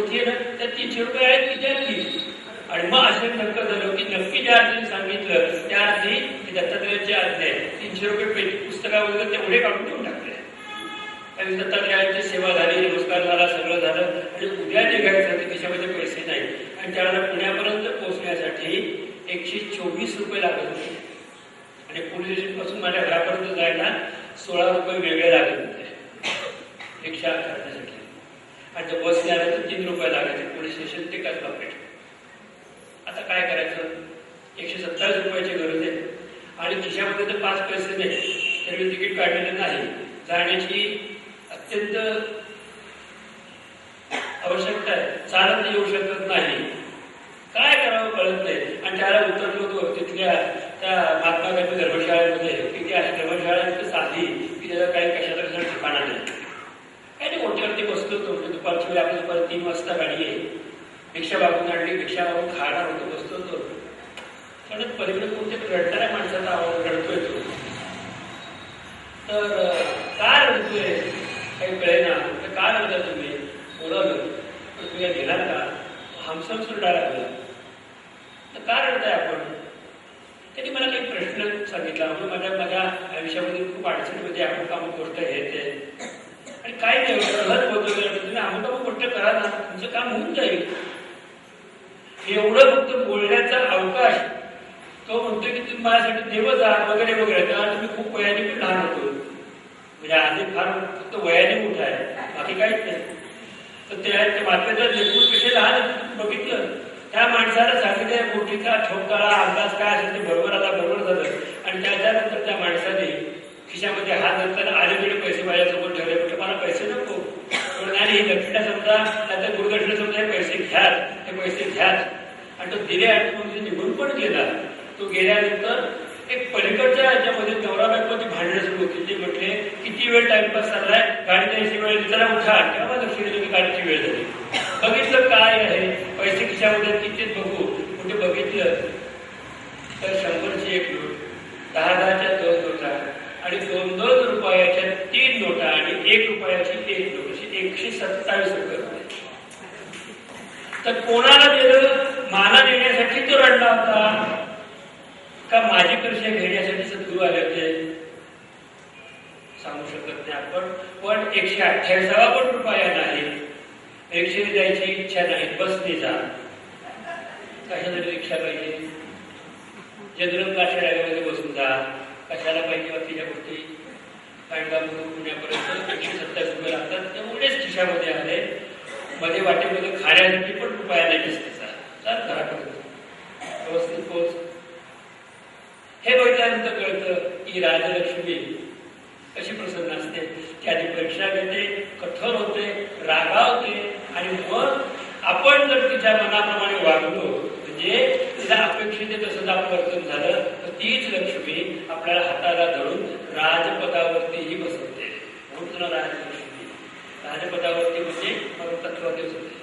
होती ना त्या 300 रुपये आहेत की द्यायची. आणि मग असं नक्की झालं की नक्की ज्या अर्थी सांगितलं त्या अर्थी दत्तात्रयाची आज्ञा आहे. 300 रुपये पुस्तकावर तेवढे काढून देऊन टाकले. आणि दत्तात्रयाची सेवा झाली, नमस्कार झाला, सगळं झालं. आणि उद्या निघायचं ते खिशामध्ये पैसे नाही. आणि त्याला पुण्यापर्यंत पोहोचण्यासाठी 124 रुपये लागत होते. आणि पोलीस स्टेशन पासून माझ्या घरापर्यंत जायला 16 रुपये वेगळे लागत होते रिक्षा करण्यासाठी. आणि जर बसने आलं तर 3 रुपये लागायचे. पोलीस स्टेशन ते काय कॉपरेट. आता काय करायचं? 127 रुपयाची गरज आहे आणि खिशामध्ये तर 5 पैसे नाही. तर मी तिकीट काढलेलं नाही. जाण्याची अत्यंत आवश्यकता आहे. चालत येऊ शकत नाही. काय करावं कळत नाही. आणि त्याला उतरलो होतो तिथल्या त्या महात्मा गांधी धर्मशाळेमध्ये की ती अशी धर्मशाळा इतकं साधी की त्याला काही कशाचा कशा ठिकाणा नाही. काही नाही, मोठ्यावरती बसलो होतो. म्हणजे दुपारची वेळ आपली दुपारी 3 वाजता गाडी आहे. रिक्षा वागून आणली, रिक्षा वागून खाणार होतो, बसतो होतो. पण पलीकडे कोणत्या रडणाऱ्या माणसाचा आवाज रडतोय तो. तर काय रडतोय काही कळेना. तर काय रडता तुम्ही? बोलावलं तर तुम्ही गेला का? हमसम सुरडा लागला. तर काय रडताय आपण? त्यांनी मला काही प्रश्न सांगितला. म्हणजे माझ्या आयुष्यामध्ये खूप अडचणीमध्ये आपण काम गोष्ट हे ते आणि काय नाही सहज बोलतो. तुम्ही अमुक अमुक गोष्ट करा ना, तुमचं काम होऊन जाईल. एवढं फक्त बोलण्याचा अवकाश तो म्हणतो की तुम्ही माझ्यासाठी देवच आहात वगैरे वगैरे. तेव्हा तुम्ही खूप वयाने पण लहान होतो. म्हणजे आधी फार फक्त वयाने मोठा आहे, बाकी काहीच नाही. तर त्या मातेचं लेकून कसे लहान बघितलं. त्या माणसाला सांगितलं मोठीचा ठोकाळा अंदाज काय असेल ते बरोबर आता बरोबर झालं. आणि त्याच्यानंतर त्या माणसाने खिशामध्ये हात घालताना आलेकडे पैसे माझ्यासोबत ठेवले. म्हणजे मला पैसे नको आणि ही दक्षिणा समजा त्याचा गुरुदक्षिणा समजा हे पैसे घ्याच, हे पैसे घ्याच. आणि तो दिले आणि तो निघून पण गेला. तो गेल्यानंतर एक पलीकडच्या याच्यामध्ये नवरा बायकोची भांडणं सुरू होती. ते म्हटले किती वेळ टाइमपास चाललाय, गाडी द्यायची वेळ जरा उठा. तेव्हा लक्ष दिलं की गाडीची वेळ झाली. बघितलं काय आहे पैसे खिशामध्ये कितीच बघू. कुठे बघितलं तर 100ची 1 नोट, 10-10च्या 2 नोटा आणि 2-2 रुपयाच्या 3 नोटा आणि 1 रुपयाची 1 नोट अशी 127 रुपये. तर कोणाला दिलं? माना देण्यासाठी तो रडला होता का माझी परीक्षा घेण्यासाठी सद्गुरू आले होते? सांगू शकत नाही आपण. पण 128वा पण रुपया नाही. रिक्षेने जायची इच्छा नाही, बसने जा. कशासाठी रिक्षा पाहिजे? जनरल काशामध्ये बसून जा. कशाला पाहिजे बाकीच्या गोष्टी? कांडगावमधून पुण्यापर्यंत 127 रुपये लागतात. तेवढेच खिशामध्ये आले. मध्ये वाटेमध्ये खाण्यासाठी पण रुपया नाही दिसतेचा. चाल घरापर्यंत व्यवस्थित पोहोच. हे बघितल्यानंतर कळतं की राजलक्ष्मी कशी प्रसन्न असते. त्याची परीक्षा घेते, कठोर होते, रागावते. आणि मग आपण जर तिच्या मनाप्रमाणे वागलो म्हणजे तिला अपेक्षित तसंच आपलं वर्तन झालं तर तीच लक्ष्मी आपल्याला हाताला धरून राजपदावरतीही बसवते. म्हणून तुला राजलक्ष्मी. राजपदावरती म्हणजे मग तत्वादेव होते.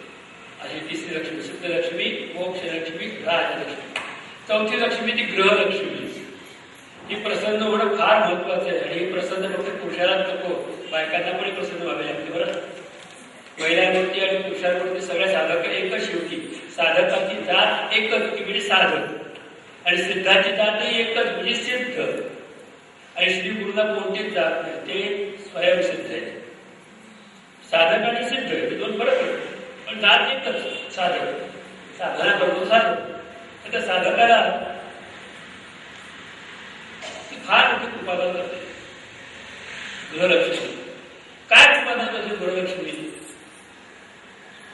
अशी 3री लक्ष्मी सिद्धलक्ष्मी, मोक्षलक्ष्मी, राजलक्ष्मी. 4थी लक्ष्मी ती ग्रहलक्ष्मी. ही प्रसन्न होणं फार महत्वाचं आहे. आणि ही प्रसन्न फक्त पुरुषालाच नको, बायकांना पण प्रसन्न व्हावे लागते. बरं, महिलांवरती आणि पुरुषांवरती सगळ्या साधक एकच शेवटी. साधकाची जात एकच ती म्हणजे साधक. आणि सिद्धाची जातही एकच म्हणजे सिद्ध. आणि श्री गुरुला कोणतीच जात नाही, ते स्वयंसिद्ध आहे. साधक आणि सिद्ध हे 2 फरक आहे. पण जात एकच साधक. साधना करतो साधक. त्या साधकाला फार मोठी कृपादान करते गृहलक्ष्मी. काय कृपादान करते गृहलक्ष्मी?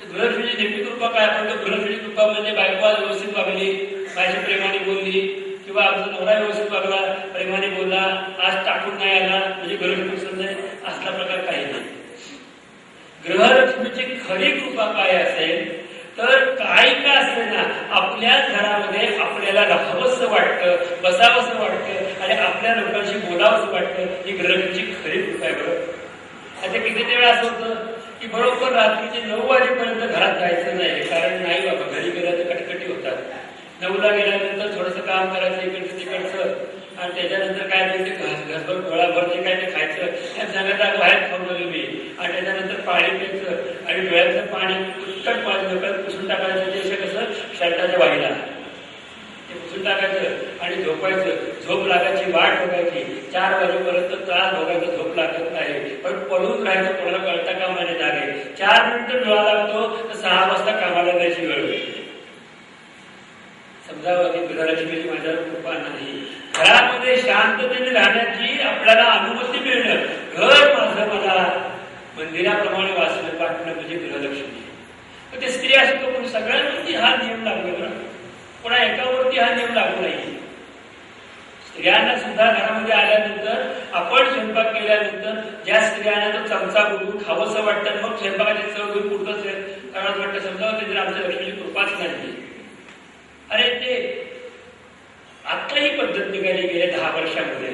गृहलक्ष्मीची नेमकी कृपा काय? आपण गृहलक्ष्मीची कृपा म्हणजे बायको आज व्यवस्थित वागली, माझ्या प्रेमाने बोलली, किंवा आमचा नवरा व्यवस्थित वागला, प्रेमाने बोलला, आज टाकून नाही आला म्हणजे गृहलक्ष्मी प्रसन्न आहे, असला प्रकार काही नाही. गृहलक्ष्मीची खरी कृपा काय असेल तर काही का असेल ना आपल्या घरामध्ये आपल्याला राहावंसं वाटतं, बसावंसं वाटतं आणि आपल्या लोकांशी बोलावंसं वाटतं. ही गृहलक्ष्मीची खरी कृपा आहे. बरोबर, आता किती वेळा असं होतं की बरोबर रात्रीचे 9 वाजेपर्यंत घरात जायचं नाही. कारण नाही बाबा, घरी गेलं तर कटकटी होतात. 9ला गेल्यानंतर थोडंसं काम करायचं इकडचं तिकडचं आणि त्याच्यानंतर काय ते घरभर डोळाभर जे काय ते खायचं. त्या सांगायचं बाहेर खाऊन आलो मी. आणि त्याच्यानंतर पाणी प्यायचं आणि डोळ्याचं पाणी उत्कट पाणी आणि झोपायचं. झोप लागायची वाट बघायची. 4 वाजेपर्यंत त्रास बघायचा, झोप लागत नाही. पण पडून राहायचं, कोणाला कळता कामाने जागे. 4 मिनिटं डोळा लागतो तर 6 वाजता कामाला जायची वेळ होती. समजावं की गृहलक्ष्मीची माझ्यावर कृपा नाही. घरामध्ये शांततेने राहण्याची आपल्याला अनुमती मिळणं, घर माझं मला मंदिराप्रमाणे वाटणं म्हणजे गृहलक्ष्मी. तर ते स्त्री असतो पण सगळ्यांवरती हा नियम लागू ना, कोणा एकावरती हा नियम लागू नाही. स्त्रियांना सुद्धा घरामध्ये आल्यानंतर, आपण स्वयंपाक केल्यानंतर ज्या स्त्रियांना तो चमचा बघून खावंसं वाटतं, मग स्वयंपाकाची चव घेऊन पुढतच कारण वाटतं समजावं ते जर आमच्या लक्ष्मीची कृपाच नाही. अरे ते आता ही पद्धत निघाली गेल्या 10 वर्षामध्ये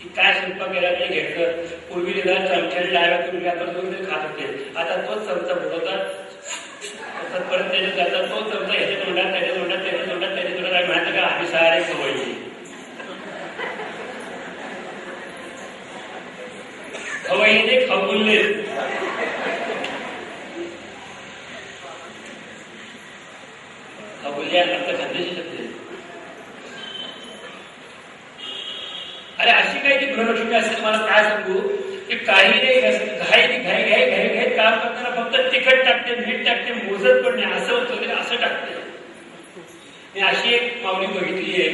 की काय स्वयंपाक केला ते घेतलं. पूर्वी निदान चमच्याने डाव्या करून आपण खात होते. आता तोच चमचा बुडवतात, परत त्याच्यात जातात, तोच चमचा ह्याच्या तोंडात, त्याच्या तोंडात, त्याच्या तोंडात, त्याच्या तोंडात. आणि म्हणतात का आम्ही सारे खवयचे खवयीने खवुल्ले. अरे अशी काही ती गृहलक्ष्मी असते, मला काय सांगू की काही नाही, घाई काम करताना फक्त तिखट टाकते, मीठ टाकते, मोजत पण नाही, असं होतं असं टाकते. मी अशी एक माऊली बघितली आहे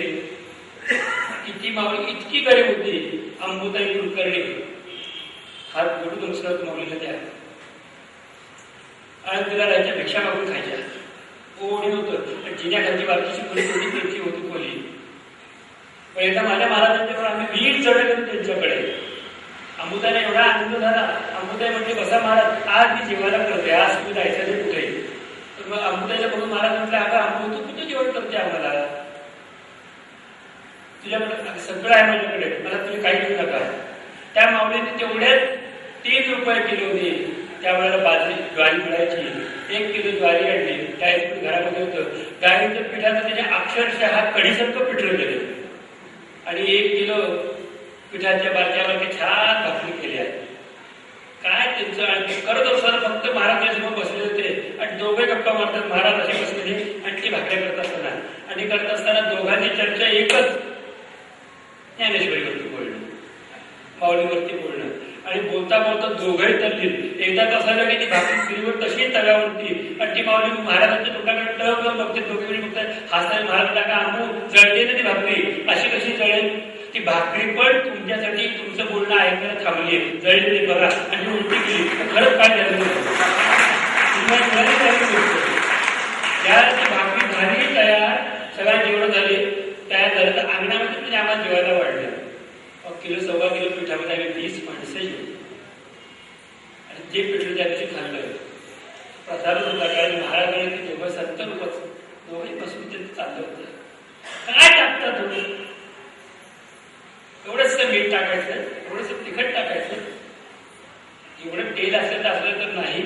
की ती माऊली इतकी गरीब होती, अंबुताई कुलकर्णी, फार गोड संस्कार माऊलीला त्या, आणि तिला राहायच्या भिक्षा मागून खायच्या. कोणी होतं जिन्याखालची बारकीची खोली होती, त्यांची होती खोली. पण एकदा माझ्या महाराजांच्याकडे आम्ही 20 जण गेलो त्यांच्याकडे. अंबुताईला एवढा आनंद झाला. अंबुताई म्हणजे बसा महाराज, आज मी जेवायला करते, आज तुम्ही जायचं नाही कुठे. तर मग अंबुताईला बघून महाराज म्हटलं, अगं अंबू तू कुठे जेवण करते आम्हाला, तुझ्याकडे सगळं आहे माझ्याकडे, मला तुम्ही काही देऊ नका. त्या माऊलीने तेवढ्यात 3 रुपये किलोने त्यावेळेला बाजरी ज्वारी मिळायची. 1 किलो ज्वारी आणली, त्यावेळेस घरामध्ये होतं. गाईच्या पिठाचं त्याच्या अक्षरशः कढीसारखं पिठलं गेलं आणि 1 किलो पिठाच्या बारक्यावरती छान भाकरी केल्या. काय त्यांचं आणि करत असताना फक्त महाराजांसमोर बसले होते आणि दोघे गप्पा मारतात. महाराज असे बसलेले आणि ती भाकऱ्या करत असताना, आणि करत असताना दोघांची चर्चा एकच, ज्ञानेश्वरीवरती बोलणं, माऊलीवरती बोलणं. आणि बोलता बोलता दोघंही तल्लीन. एकदा कसं झालं की ती भाकरी चुलीवर तशी तव्यावरती आणि ती माऊली महाराजांच्या तोंडाकडे टळवलं बघते. दोघे बघतात, हसताना महाराज का आंबू जळते ना ती भाकरी, अशी कशी जळेल ती भाकरी, पण तुमच्यासाठी तुमचं बोलणं ऐकायला थांबली, जळलेली बघा. आणि उलटी केली, खरंच काय झालं त्या ती भाकरी झाली तयार, सगळ्या जेवण झाले, तयार झालं तर अंगणामध्ये म्हणजे आम्हाला जेवायला वाढलं. 1 किलो 1.25 किलो पिठामध्ये आम्ही 20 माणसं जेवली. आणि जे पिठलं त्या दिवशी खाल्लं प्रसाद होता, कारण महाराजांनी ते दोघं 70 रुपये दोघे बसून ते चाललं होतं. काय टाकतात तुम्ही, एवढंच मीठ टाकायचं, एवढंच तिखट टाकायचं, एवढं तेल असेल तर नाही.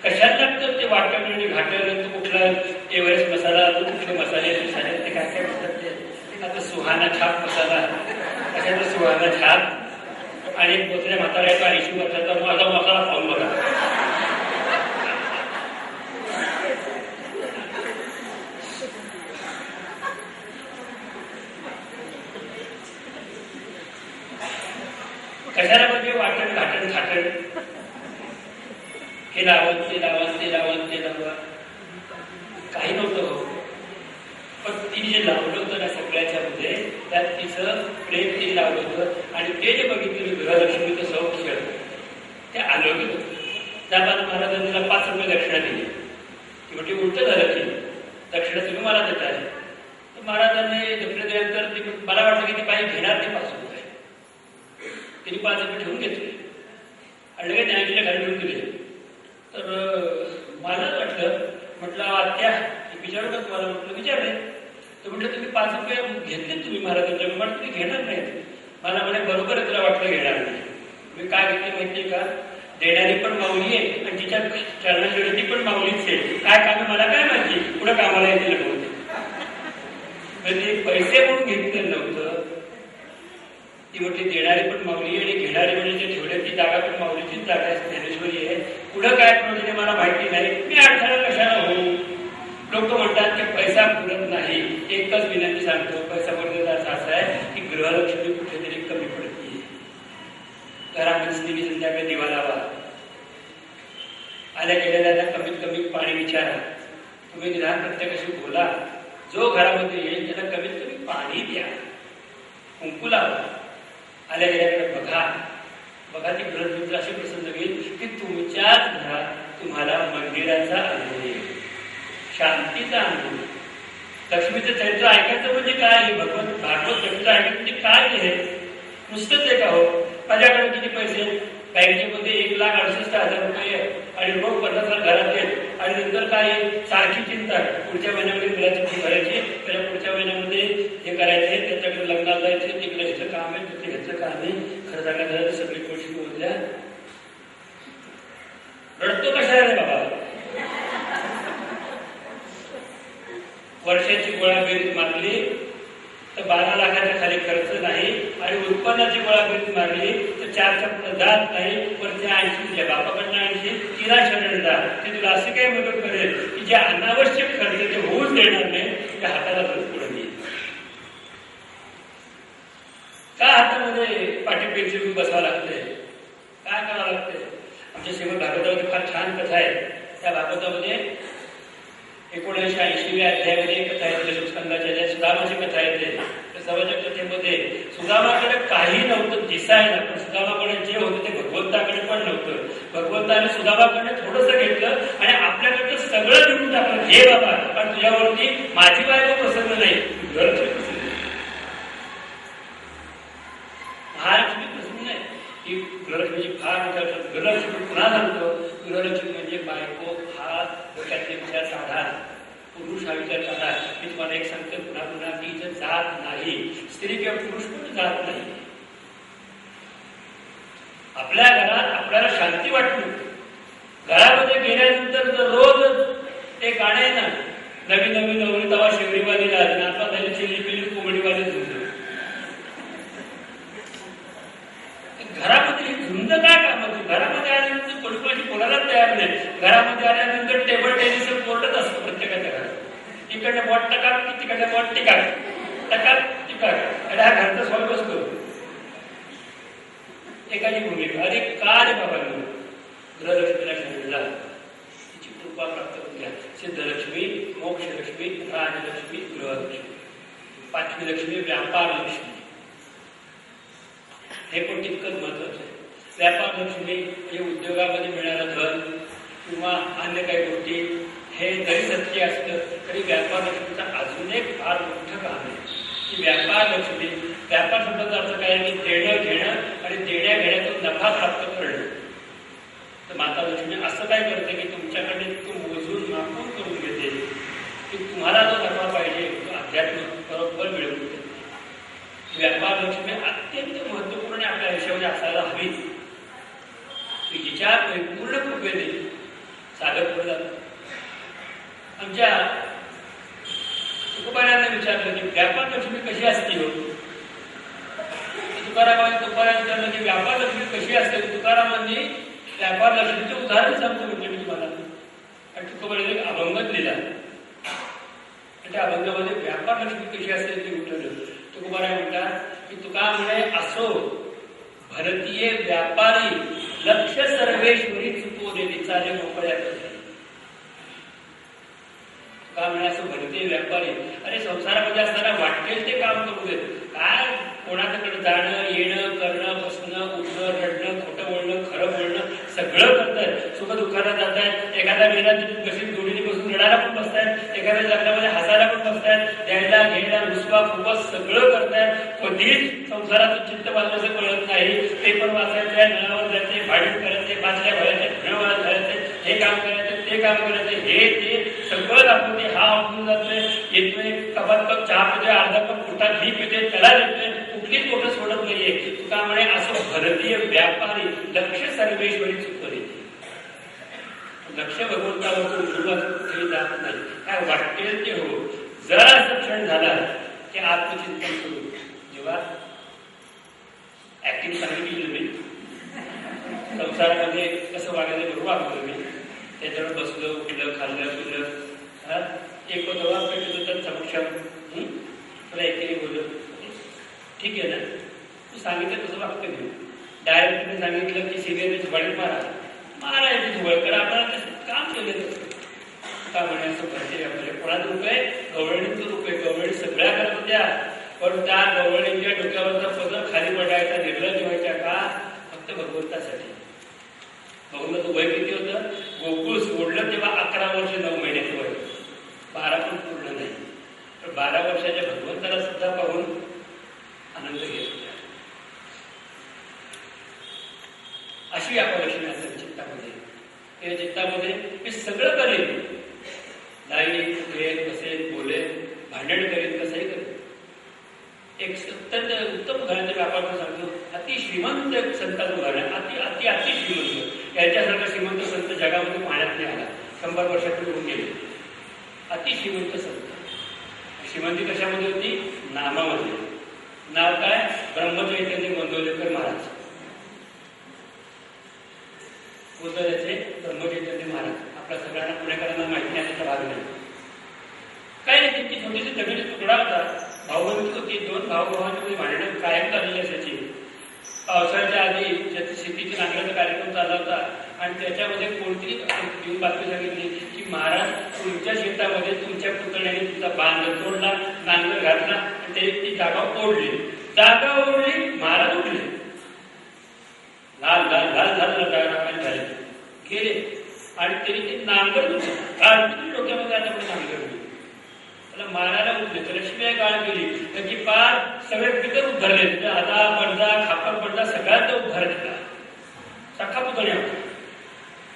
कशात लागतं ते वाटण आणि घाटण, तो कुठला एव्हरेस्ट मसाला, तो कुठले मसाले ते काय काय म्हणतात ते, आता सुहाना छाप मसाला, कशाचा सुहाना छाप. आणि दुसऱ्या म्हाताऱ्याचा 80 वर्षाचा माझा मसाला खाऊन बघा. कशाला म्हणजे वाटण घाटण खाटण, हे लावण ते लावण ते लावण ते लावण, काही नव्हतं. पण तिने जे लावलं होतं ना सगळ्याच्या मध्ये, त्यात तिचं प्रेम तिने लावलं होतं. आणि ते जे बघितलं गृहलक्ष्मीचं सौख्य ते अलौकिक होतं. त्यापासून महाराजांनी तिला 5 रुपये दक्षिणा दिली. ती म्हणजे उलट झालं की दक्षिणा तुम्ही मला देत आहे. तर महाराजांनी दक्षिणा दिल्यानंतर मला वाटलं की ती पाहिजे घेणार ते 5 रुपये. तिने 5 रुपये ठेवून घेतले आणि लगेच ज्ञानेश्वरीच्या घरी ठेवून दिले. तर मला म्हटलं आत्या विचारू का तुम्हाला, म्हटलं विचारले. तर म्हटलं तुम्ही 5 रुपये घेतले तुम्ही महाराजांच्या, मला तुम्ही घेणार नाही. मला म्हणे बरोबर आहे, तुला वाटलं घेणार नाही. मी काय घेतले माहितीये का, देणारी पण माऊली आहे आणि तिच्या चरणाची पण माऊलीच आहे. काय काम मला काय माहिती, पुढे कामाला येते नव्हते. म्हणजे पैसे म्हणून घेतलेलं नव्हतं. ती म्हटली देणारी पण माऊली आणि घेणारी म्हणजे जे ठेवले ती जागा पण माऊलीचीच जागा आहे, ज्ञानेश्वरी आहे. पुढं काय म्हणजे मला माहिती नाही, मी अडथळा कशाला होऊ. लोक म्हणतात की पैसा पुरत नाही. एकच विनंती सांगतो, पैसा पुरत असा आहे की गृहलक्ष्मी कुठेतरी कमी पडते. घरामध्ये स्त्री संध्याकाळी दिवा लावा, आल्या गेलेल्या कमीत कमी पाणी विचारा, तुम्ही निदान प्रत्येकाशी बोला. जो घरामध्ये येईल त्याला कमीत कमी पाणी द्या, कुंकू लावा, आल्या गेल्याकडे बघा. बघा ती गृहलक्ष्मी अशी प्रसन्न होईल की तुमच्याच घरात तुम्हाला मंदिराचा अनुभव येईल, शांतीचा अनुभव. लक्ष्मीचं चरित्र ऐकायचं म्हणजे काय? भगवंत भागवत लक्ष्मीचं ऐकायचं म्हणजे काय आहे? नुसतंच आहे का हो? माझ्याकडे किती पैसे? बँकेमध्ये 1,68,000 रुपये आणि रोख 50,000 घरात आहेत आणि नंतर काय? सारखी चिंता, पुढच्या महिन्यामध्ये मुलाची फी भरायची, त्याच्या पुढच्या महिन्यामध्ये हे करायचे, त्याच्याकडे लग्नाला जायचे, तिकडे ह्याचं काम आहे, तिकडे ह्याचं काम आहे. खरं सांगायचं सगळी गोष्टी होत्या. रडतो कशा रे बाबा? वर्षाची गोळाबेरीज मारली तर 12 लाखाच्या खाली खर्च नाही आणि उत्पन्नाची गोळाबेरीज मारली तर 4च्या पुढे जात नाही. वरती 80 तुझ्या बापाकडनं 80 तिला शरण जा. ते तुला असे काही मदत करेल की जे अनावश्यक खर्च ते होऊच देणार नाही. त्या हाताला धरून पुढे येईल. का हातामध्ये पाठी पेन्सिल बसावं लागते? काय करावं लागते? आमच्या श्रीमद भागवतामध्ये फार छान कथा आहे. त्या भागवतामध्ये 1980व्या अध्यायामध्ये एक कथा येते, दशमस्कंदाच्या सुदामाची कथा येते. सवाच्या कथेमध्ये सुदामाकडे काही नव्हतं दिसायला, पण सुदामाकडे जे होतं ते भगवंताकडे पण नव्हतं. भगवंताने सुदामाकडे थोडंसं घेतलं आणि आपल्याकडे सगळं देऊन टाकलं. हे बाबा, पण तुझ्यावरती माझी बायको प्रसन्न नाही, गृहलक्ष्मी प्रसन्न नाही, महालक्ष्मी प्रसन्न नाही. ही गृहलक्ष्मीची फार विचार. गृहलक्ष्मी पुन्हा सांगतो, गृहलक्ष्मी म्हणजे बायको हा डोक्यातले विचार काढा, पुरुष हा विचार काढा. मी तुम्हाला एक सांगतो पुन्हा पुन्हा की इथं जात नाही, स्त्री किंवा पुरुष पण जात नाही. आपल्या घरात आपल्याला शांती वाटली, घरामध्ये गेल्यानंतर जर रोज एक गाणे ना, नवीन नवीन नवरी तवा शेवरीवाली राहते, आता त्याची चिल्ली पिल्ली कोंबडीवाली झुंज. घरामध्ये ही झुंज काय कामाची? घरामध्ये आल्यानंतर कोणी कोणाला तयार नाही. घरामध्ये आल्यानंतर टेबल टेनिस बोर्डच असतं प्रत्येकाच्या घरात. तिकडनं बॉट टका, तिकडनं बॉट टिका, टका टिका. आणि हा घरचा सॉल्व असतो एकाची भूमिका. अरे का रे बाबा, गृहलक्ष्मीला ठेवला, तिची कृपा प्राप्त करून घ्या. सिद्धलक्ष्मी, मोक्षलक्ष्मी, राजलक्ष्मी, गृहलक्ष्मी. 5वी लक्ष्मी व्यापार लक्ष्मी. हे पण तितकंच महत्वाचं आहे. व्यापार लक्ष्मी म्हणजे उद्योगामध्ये मिळणारं धन किंवा अन्य काही गोष्टी, हे जरी सत्य असलं तरी व्यापार लक्ष्मीचा अजून एक फार मोठं काम आहे की व्यापार लक्ष्मी. व्यापार शब्दाचा अर्थ काय आहे? देणं घेणं आणि देण्या घेण्यातून नफा प्राप्त करणं. तर माता लक्ष्मी असं काय करते की तुमच्याकडे इतकं मोजून मापून करून घेते की तुम्हाला जो नफा पाहिजे तो अध्यात्म बरोबर मिळवून देते. व्यापार लक्ष्मी अत्यंत महत्वपूर्ण आपल्या आयुष्यामध्ये असायला हवी की जिच्या पूर्ण कृपेने सागर पुढे जातो. आमच्या तुकोबारांना विचारलं की व्यापार लक्ष्मी कशी असते हो? तुकारामांनी विचारलं की व्यापार लक्ष्मी कशी असते? तुकारामांनी व्यापार लक्ष्मीचे उदाहरण सांगतो म्हणजे मी तुम्हाला. आणि तुकोबारांनी एक अभंगच लिहिला. त्या अभंगामध्ये व्यापार लक्ष्मी कशी असते ते उठवलं. तुकोबाराय म्हणतात की तुका म्हणे असो भारतीय व्यापारी लक्ष सर्वेश्वरी चुकवलेली चाले मोकळ्या. का म्हणे असं भारतीय व्यापारी, अरे संसारामध्ये असताना वाटेल ते काम करू देत. काय कोणाकडे जाणं येणं करणं बसणं उठणं रडणं खोटं बोलणं खरं बोलणं सगळं करतायत. सुख दुःखाला जातायत. एखाद्या वेळेला तिथे कशी जोडीने बसून रडायला पण बसतायत, एखाद्या लग्नामध्ये हसायला पण बसतायत, द्यायला घ्यायला रुसवा फुबस सगळं करतायत. कधीच संसाराचं चित्त बांधल्याचं कळत नाही. पेपर वाचायचे, नळावर जायचे, भाडीत करायचे, बाटल्या भरायचे, नळावर जायचे, हे काम करायचं ते काम करायचं, हे ते सगळं दाखवते. हा उठून जातोय, येतोय, कपात कप चहा पितोय, अर्धा कप पोटात घी पितोय, त्याला देतोय, कुठलीच पोटं सोडत नाहीये. तुका म्हणे असं भारतीय व्यापारी लक्ष सर्वेश्वरी चुकवले. लक्ष भगवंतावरचं उजळवाचं कुठेही जात नाही. काय वाटेल ते हो. जरा असा क्षण झाला की आत्मचिंतन करू. जेव्हा ऍक्टिंग चांगली केली मी, संसारामध्ये कसं वागायचं बरोबर वागलो मी, त्याच्यावर बसलो, उठलं, खाल्लं पिलं, एको दवा पेटतो तर सक्षम. तुला एकेने बोललो ठीक आहे ना, तू सांगितलं तसं वागतं मी. डायरेक्ट तुम्ही सांगितलं की सिनियर झुबाडीत मारायची झुबळकडे आपल्याला काम केलं का म्हणे असं भरते आपल्याला. कोणाचं रूप आहे? गवळणीचं रूप आहे. गवळणी सगळ्या करत होत्या, पण त्या गवळणीच्या डोक्यावरचा पदर खाली पडायचा निर्लज्ज व्हायच्या का? फक्त भगवंतासाठी. भगवंताचं वय किती होतं? गोकुळ सोडलं तेव्हा 11 वर्ष 9 महिन्याचं वय, 12 पण पूर्ण नाही. तर 12 वर्षाच्या भगवंताला सुद्धा पाहून आनंद घेत होत्या. अशी अपलक्षणे असतात चित्तामध्ये. त्या चित्तामध्ये मी सगळं करेन, जाईल कुठेल बसेल बोलेल, भांडण करेन, कसंही करेन. एक अत्यंत उत्तम उदाहरण व्यापार सांगतो. अति श्रीमंत संतांचं उदाहरण, अति अति अति श्रीमंत. याच्यासारखा श्रीमंत संत जगामध्ये पाहण्यात नाही आला. 100 वर्षापूर्वी होऊन गेले. अति श्रीमंत संत. श्रीमंती कशामध्ये होती? नामामध्ये. नाव काय? ब्रह्मचैतन्य गोंदवलेकर महाराज. गोंदवल्याचे ब्रह्मचैतन्य महाराज. आपल्या सगळ्यांना पुणेकरांना माहिती नाही त्याचा भाग नाही. काय नाही, त्यांची छोटीशी जमिनीचा तुकडा होता. भाऊबंदी होती. 2 भाऊ-भावांमध्ये भांडणं कायम चाललेली असायची. पावसाळ्याच्या आधी ज्याची शेतीची नांगराचा कार्यक्रम चालला होता आणि त्याच्यामध्ये कोणतीही येऊन बातमी सांगितली की महाराज तुमच्या शेतामध्ये तुमच्या पुतण्याने तुमचा बांध तोडला, नांगर घातला आणि त्याची ती जागा ओढली. जागा ओढली, महाराज उठले, लाल लाल लाल झालं, झाले गेले आणि त्यांनी ते नांगर डोक्यामध्ये आल्यामुळे नांगर त्याला मारायला उठले. तर लक्ष्मी काळ केली त्याची पार सगळे पितर उद्धारले. हाता पडदा खापर पडदा सगळ्यांचा उद्धार केला. सखा पुतण्या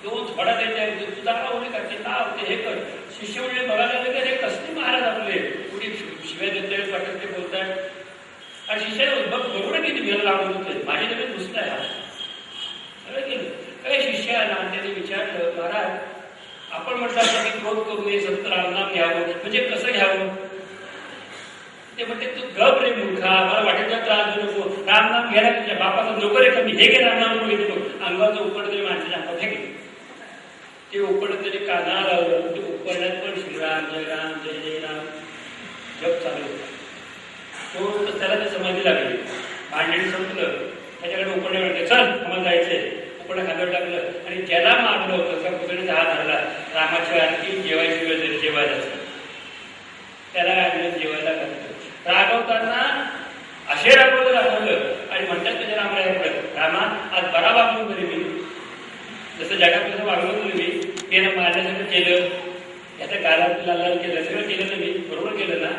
तो थोडा त्याच्या तुझा का उडी करते ना होते हे कर. शिष्य म्हणले बघायला गेले हे कसले महाराज आपले उडी शिव्या देते पटत ते बोलतात आणि शिष्याने बरोबर किती भेद लावून होते. माझी नवीन दुसरा आहे हा सगळं केलं. काही शिष्य त्यांनी विचारलं महाराज आपण म्हटलं की क्रोध करू नये, संत रामनाम घ्यावं, म्हणजे कसं घ्यावं? ते म्हणते तू गप रे मूर्खा, मला वाटेल त्रास देऊ नको. रामनाम घ्यायला तुझ्या बापाचा नोकर आहे कमी, हे घे रामनाम घेतो. अंगाचं उपड तरी माणसाच्या हातात हे घे. ते उपड तरी काना लावलं. ते उपडण्यात पण श्रीराम जय राम जय जय राम जप चालू होता. तो त्याला ते समाधी लागली. भांडणी संपलं. त्याच्याकडे उपडणे म्हणते चल आम्हाला जायचंय. उपडा खांद्यावर टाकलं आणि ज्याला मारलं होतं त्या पुतण्याचा हात धरला. रामाची आरती जेवायची वेळ तरी जेवायला त्याला जेवायला घातलं. रागवताना असे रागवलं आणि म्हणतात त्याच्या रामाला रामा आज बरा वागून तरी मी जसं जगात कसं वागवलं तुम्ही हे ना मारण्यासारखं केलं, याच्या गालात लाल केलं, सगळं केलं ना मी बरोबर केलं ना.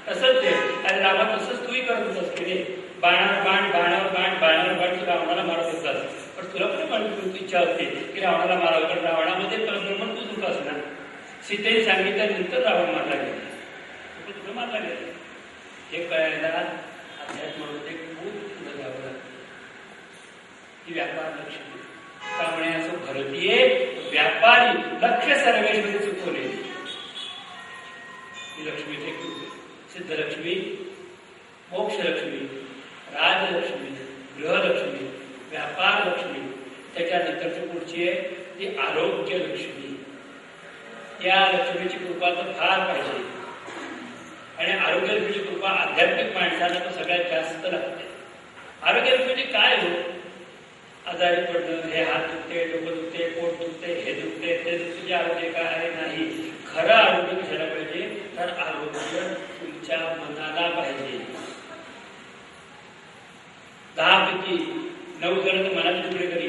तसंच ते आणि रामा तसंच तूही करत होतास की रे. बाणावर बाण बाणावर बाण बाणावर बाण तू रावणाला मारत होतास. पण तुला पण माझी इच्छा होती की रावणाला मारावं, कारण रावणामध्ये परब्रह्मन तूच होतास ना. सीतेने सांगितल्यानंतर रावण मारला गेला, तुला मारला गेला. हे कळायला अध्यात्मामध्ये खूप पुढे जावं लागतं. ही व्यापार लक्ष्मी त्यामुळे असं भारतीय व्यापारी लक्ष सर्वेश्वरी चुकवले. ही लक्ष्मीचे सिद्धलक्ष्मी, मोक्षलक्ष्मी, राजलक्ष्मी, गृहलक्ष्मी, व्यापार लक्ष्मी. त्याच्यानंतरची पुढची आहे ती आरोग्य लक्ष्मी. या लक्ष्मीची कृपा तर फार पाहिजे आणि आरोग्य लक्ष्मीची कृपा आध्यात्मिक माणसाला तर सगळ्यात जास्त लागते. आरोग्य लक्ष्मीची काय हो? आजारी पडणं, हे हात दुखते, डोकं दुखते, पोट दुखते, हे दुखते, ते तुझे आरोग्य काय आहे नाही. खरं आरोग्य कशाला पाहिजे? तर आरोग्य तुमच्या मनाला पाहिजे. 10 पैकी 9 जण तर मनाचे तुकडे करी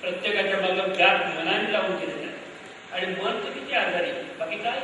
प्रत्येकाच्या बाजूला व्याप मनाने लावून केलेला आहे आणि मन तर किती आजारी, बाकी काय